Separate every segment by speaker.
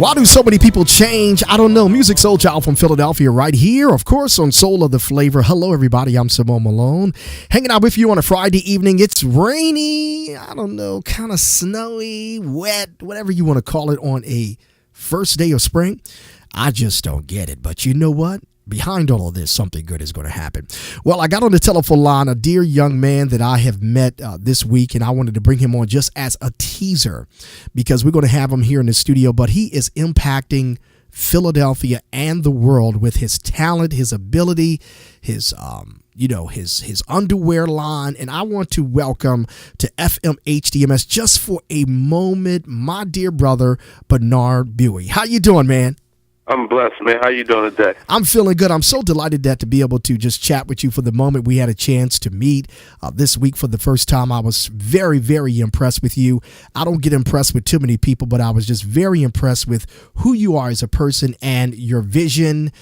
Speaker 1: Why do so many people change? I don't know. Music Soul Child from Philadelphia right here, of course, on Soul of the Flavor. Hello, everybody. I'm Simone Malone. Hanging out with you on a Friday evening. It's rainy, I don't know, kind of snowy, wet, whatever you want to call it on a first day of spring. I just don't get it. But you know what? Behind all of this, something good is going to happen. Well, I got on the telephone line a dear young man that I have met this week, and I wanted to bring him on just as a teaser because we're going to have him here in the studio. But he is impacting Philadelphia and the world with his talent, his ability, his underwear line. And I want to welcome to FMHDMS just for a moment, my dear brother, Bernard Bowie. How you doing, man?
Speaker 2: I'm blessed, man. How you doing today?
Speaker 1: I'm feeling good. I'm so delighted to be able to just chat with you for the moment. We had a chance to meet this week for the first time. I was very, very impressed with you. I don't get impressed with too many people, but I was just very impressed with who you are as a person and your vision,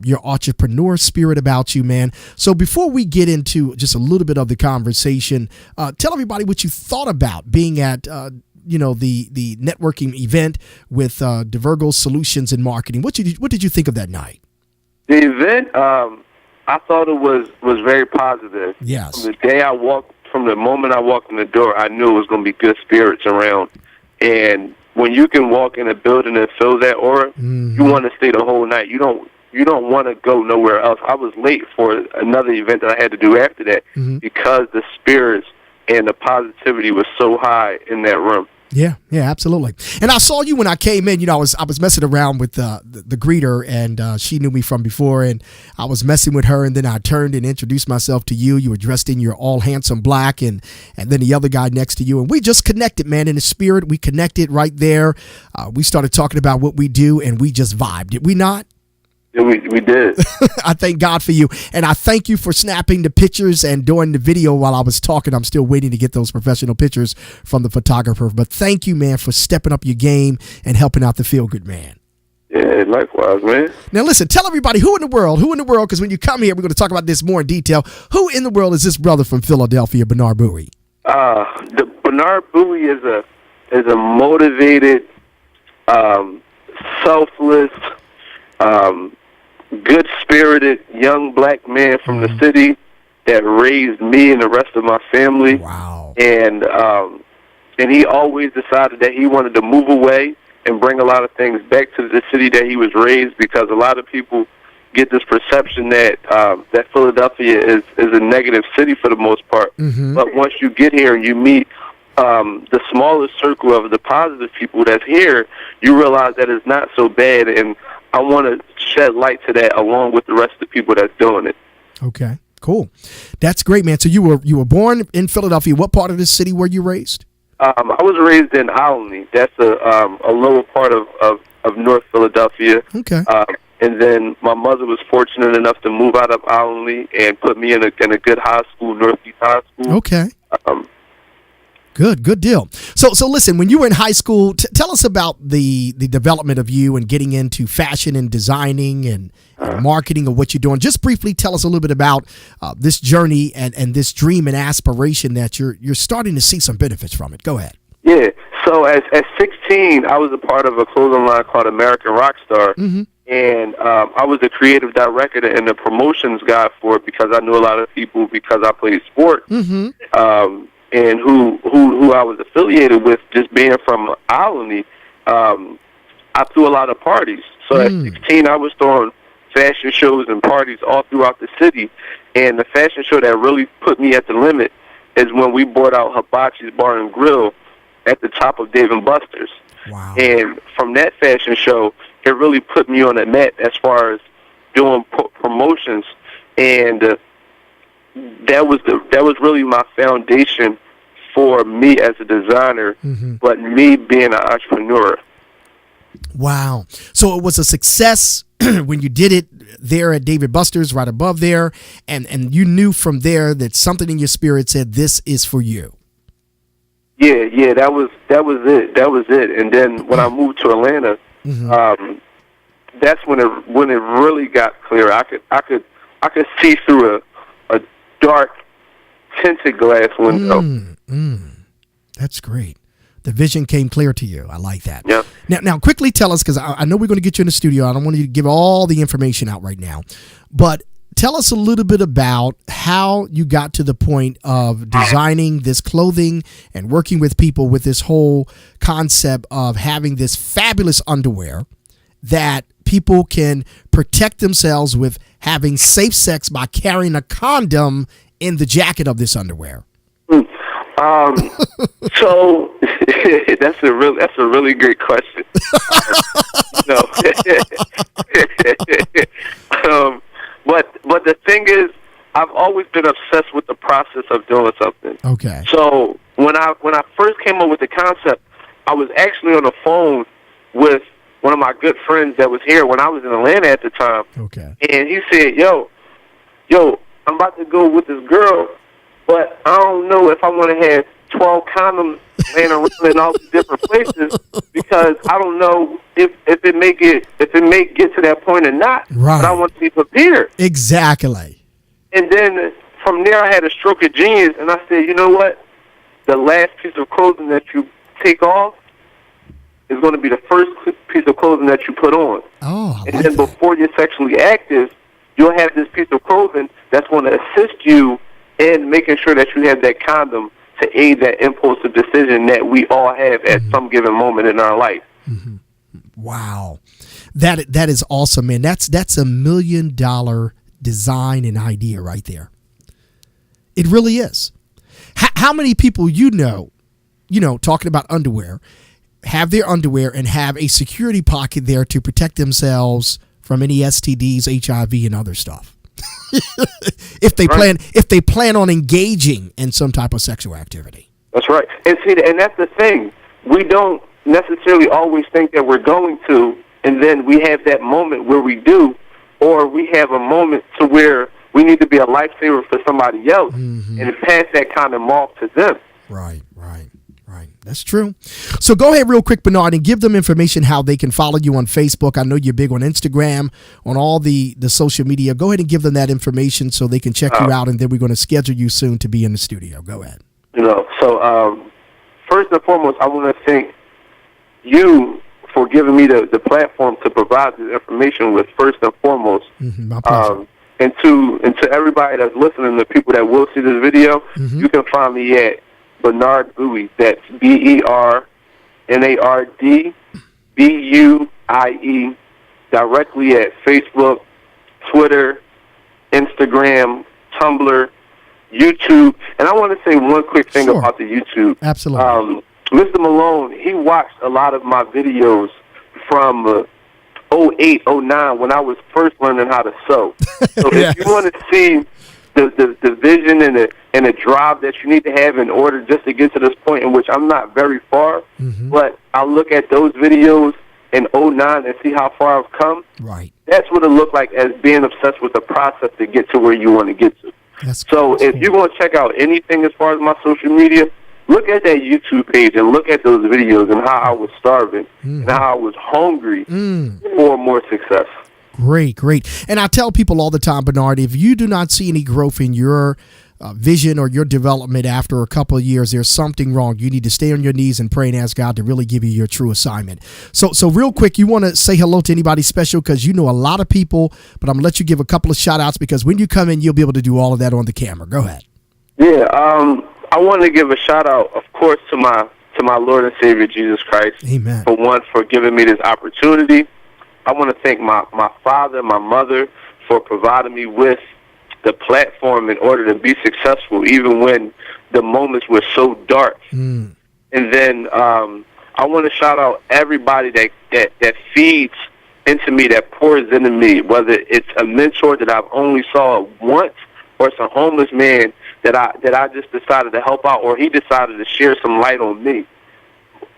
Speaker 1: your entrepreneur spirit about you, man. So before we get into just a little bit of the conversation, tell everybody what you thought about being at the networking event with DeVergo Solutions in Marketing. What did you think of that night?
Speaker 2: The event, I thought it was very positive.
Speaker 1: Yes.
Speaker 2: From the moment I walked in the door, I knew it was going to be good spirits around. And when you can walk in a building and feel that aura, you want to stay the whole night. You don't want to go nowhere else. I was late for another event that I had to do after that because the spirits and the positivity was so high in that room.
Speaker 1: Yeah, absolutely. And I saw you when I came in. I was messing around with the greeter, and she knew me from before, and I was messing with her, and then I turned and introduced myself to you. You were dressed in your all handsome black, and then the other guy next to you, and we just connected, man, in the spirit. We connected right there. We started talking about what we do, and we just vibed. Did we not?
Speaker 2: Yeah, we did.
Speaker 1: I thank God for you. And I thank you for snapping the pictures and doing the video while I was talking. I'm still waiting to get those professional pictures from the photographer. But thank you, man, for stepping up your game and helping out the Feel Good Man.
Speaker 2: Yeah, likewise, man.
Speaker 1: Now, listen, tell everybody who in the world, because when you come here, we're going to talk about this more in detail. Who in the world is this brother from Philadelphia, Bernard Bowie?
Speaker 2: The Bernard Bowie is a motivated, selfless, good-spirited young black man from the city that raised me and the rest of my family.
Speaker 1: Wow.
Speaker 2: And he always decided that he wanted to move away and bring a lot of things back to the city that he was raised, because a lot of people get this perception that that Philadelphia is a negative city for the most part. But once you get here and you meet the smallest circle of the positive people that's here, you realize that it's not so bad. And I want to shed light to that along with the rest of the people that's doing it.
Speaker 1: Okay, cool. That's great, man. So you were born in Philadelphia. What part of the city were you raised?
Speaker 2: I was raised in Alny. That's a lower part of North Philadelphia.
Speaker 1: Okay.
Speaker 2: And then my mother was fortunate enough to move out of Alny and put me in a good high school, Northeast High School.
Speaker 1: Okay. Good deal. So listen, when you were in high school, tell us about the development of you and getting into fashion and designing and marketing of what you're doing. Just briefly tell us a little bit about this journey and this dream and aspiration that you're starting to see some benefits from it. Go ahead.
Speaker 2: Yeah. So at 16, I was a part of a clothing line called American Rockstar. And I was the creative director and the promotions guy for it because I knew a lot of people because I played sport. And who I was affiliated with, just being from Alny, I threw a lot of parties. So at 16, I was throwing fashion shows and parties all throughout the city. And the fashion show that really put me at the limit is when we brought out Hibachi's Bar and Grill at the top of Dave & Buster's.
Speaker 1: Wow.
Speaker 2: And from that fashion show, it really put me on the mat as far as doing promotions. And that was really my foundation for me as a designer, but me being an entrepreneur.
Speaker 1: Wow. So it was a success when you did it there at David Buster's right above there, and you knew from there that something in your spirit said, this is for you.
Speaker 2: Yeah, that was it. And then when I moved to Atlanta, that's when it really got clear. I could see through a dark tinted glass window.
Speaker 1: That's great. The vision came clear to you. I like that.
Speaker 2: Yeah.
Speaker 1: Now, quickly tell us, because I know we're going to get you in the studio. I don't want you to give all the information out right now, but tell us a little bit about how you got to the point of designing this clothing and working with people with this whole concept of having this fabulous underwear that people can protect themselves with having safe sex by carrying a condom in the jacket of this underwear.
Speaker 2: So that's a really great question. But the thing is, I've always been obsessed with the process of doing something.
Speaker 1: Okay.
Speaker 2: So when I first came up with the concept, I was actually on the phone with one of my good friends that was here when I was in Atlanta at the time.
Speaker 1: Okay.
Speaker 2: And he said, yo, I'm about to go with this girl, but I don't know if I want to have 12 condoms laying around in all these different places because I don't know if it may get to that point or not.
Speaker 1: Right.
Speaker 2: But I want to be prepared.
Speaker 1: Exactly.
Speaker 2: And then from there, I had a stroke of genius, and I said, you know what? The last piece of clothing that you take off is going to be the first piece of clothing that you put on.
Speaker 1: Oh, I
Speaker 2: and
Speaker 1: like
Speaker 2: then
Speaker 1: that.
Speaker 2: before you're sexually active, you'll have this piece of clothing that's going to assist you in making sure that you have that condom to aid that impulsive decision that we all have at some given moment in our life.
Speaker 1: Mm-hmm. Wow. That is awesome, man. That's $1 million design and idea right there. It really is. How many people talking about underwear, have their underwear and have a security pocket there to protect themselves from any STDs, HIV, and other stuff? if they plan on engaging in some type of sexual activity.
Speaker 2: That's right. And that's the thing. We don't necessarily always think that we're going to, and then we have that moment where we do, or we have a moment to where we need to be a lifesaver for somebody else, and pass that condom off to them.
Speaker 1: Right. That's true. So go ahead real quick, Bernard, and give them information how they can follow you on Facebook. I know you're big on Instagram, on all the social media. Go ahead and give them that information so they can check you out, and then we're going to schedule you soon to be in the studio. Go ahead.
Speaker 2: So first and foremost, I want to thank you for giving me the platform to provide this information with, first and foremost.
Speaker 1: My pleasure.
Speaker 2: And to everybody that's listening, the people that will see this video, you can find me at Bernard Bowie. That's BernardBuie, directly at Facebook, Twitter, Instagram, Tumblr, YouTube. And I want to say one quick thing about the YouTube.
Speaker 1: Absolutely.
Speaker 2: Mr. Malone, he watched a lot of my videos from 08, 09 when I was first learning how to sew. So
Speaker 1: Yes.
Speaker 2: if you want to see the vision and the drive that you need to have in order just to get to this point in which I'm not very far, but I look at those videos in 09 and see how far I've come.
Speaker 1: Right.
Speaker 2: That's what it looked like as being obsessed with the process to get to where you want to get to. So if you're going to check out anything as far as my social media, look at that YouTube page and look at those videos and how I was starving and how I was hungry for more success.
Speaker 1: Great. And I tell people all the time, Bernard, if you do not see any growth in your vision or your development after a couple of years, there's something wrong. You need to stay on your knees and pray and ask God to really give you your true assignment. So real quick, you want to say hello to anybody special because you know a lot of people, but I'm going to let you give a couple of shout outs because when you come in, you'll be able to do all of that on the camera. Go ahead.
Speaker 2: Yeah, I want to give a shout out, of course, to my Lord and Savior Jesus Christ.
Speaker 1: Amen.
Speaker 2: For giving me this opportunity. I want to thank my father, my mother, for providing me with the platform in order to be successful, even when the moments were so dark. And then I want to shout out everybody that feeds into me, that pours into me, whether it's a mentor that I've only saw once, or it's a homeless man that I just decided to help out, or he decided to share some light on me.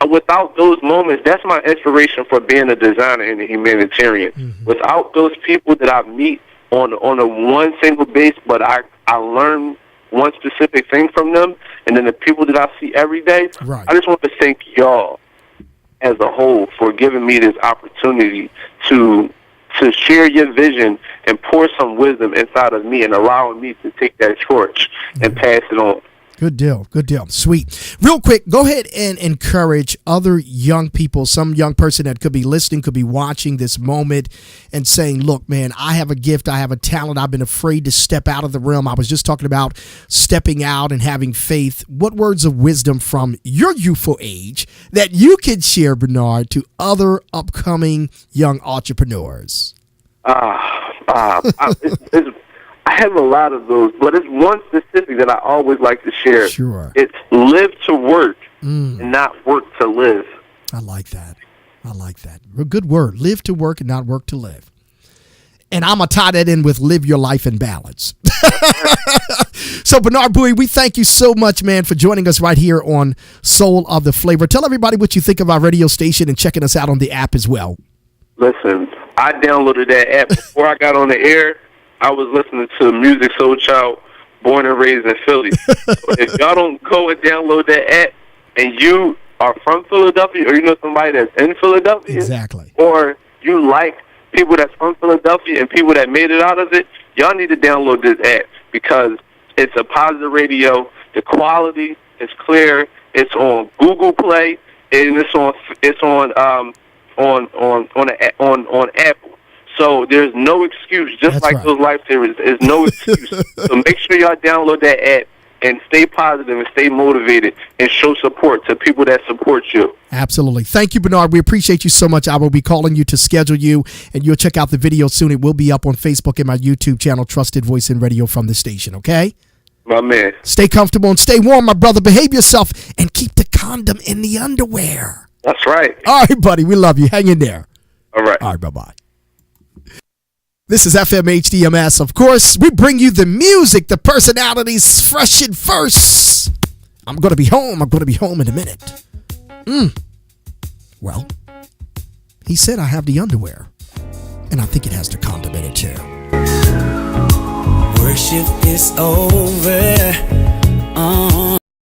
Speaker 2: Without those moments, that's my inspiration for being a designer and a humanitarian. Without those people that I meet on a one single base, but I learn one specific thing from them, and then the people that I see every day, I just want to thank y'all as a whole for giving me this opportunity to share your vision and pour some wisdom inside of me and allowing me to take that torch and pass it on.
Speaker 1: Good deal. Good deal. Sweet. Real quick, go ahead and encourage other young people, some young person that could be listening, could be watching this moment and saying, look, man, I have a gift. I have a talent. I've been afraid to step out of the realm. I was just talking about stepping out and having faith. What words of wisdom from your youthful age that you could share, Bernard, to other upcoming young entrepreneurs?
Speaker 2: I have a lot of those, but it's one specific that I always like to share.
Speaker 1: Sure.
Speaker 2: It's live to work and not work to live.
Speaker 1: I like that. A good word. Live to work and not work to live. And I'm going to tie that in with live your life in balance. So, Bernard Bowie, we thank you so much, man, for joining us right here on Soul of the Flavor. Tell everybody what you think of our radio station and checking us out on the app as well.
Speaker 2: Listen, I downloaded that app before I got on the air. I was listening to Music Soul Child, born and raised in Philly. So if y'all don't go and download that app and you are from Philadelphia or you know somebody that's in Philadelphia,
Speaker 1: exactly,
Speaker 2: or you like people that's from Philadelphia and people that made it out of it, y'all need to download this app because it's a positive radio. The quality is clear. It's on Google Play and it's on Apple. So there's no excuse, just
Speaker 1: That's
Speaker 2: like
Speaker 1: right.
Speaker 2: those lifesavers. There's no excuse. So make sure y'all download that app and stay positive and stay motivated and show support to people that support you.
Speaker 1: Absolutely. Thank you, Bernard. We appreciate you so much. I will be calling you to schedule you, and you'll check out the video soon. It will be up on Facebook and my YouTube channel, Trusted Voice in Radio from the station, okay?
Speaker 2: My man.
Speaker 1: Stay comfortable and stay warm, my brother. Behave yourself and keep the condom in the underwear.
Speaker 2: That's right.
Speaker 1: All right, buddy. We love you. Hang in there.
Speaker 2: All right.
Speaker 1: All right, bye-bye. This is FM HDMS, of course. We bring you the music, the personalities, fresh and first. I'm going to be home. I'm going to be home in a minute. Well, he said I have the underwear, and I think it has the condom in it too.
Speaker 3: Worship is over.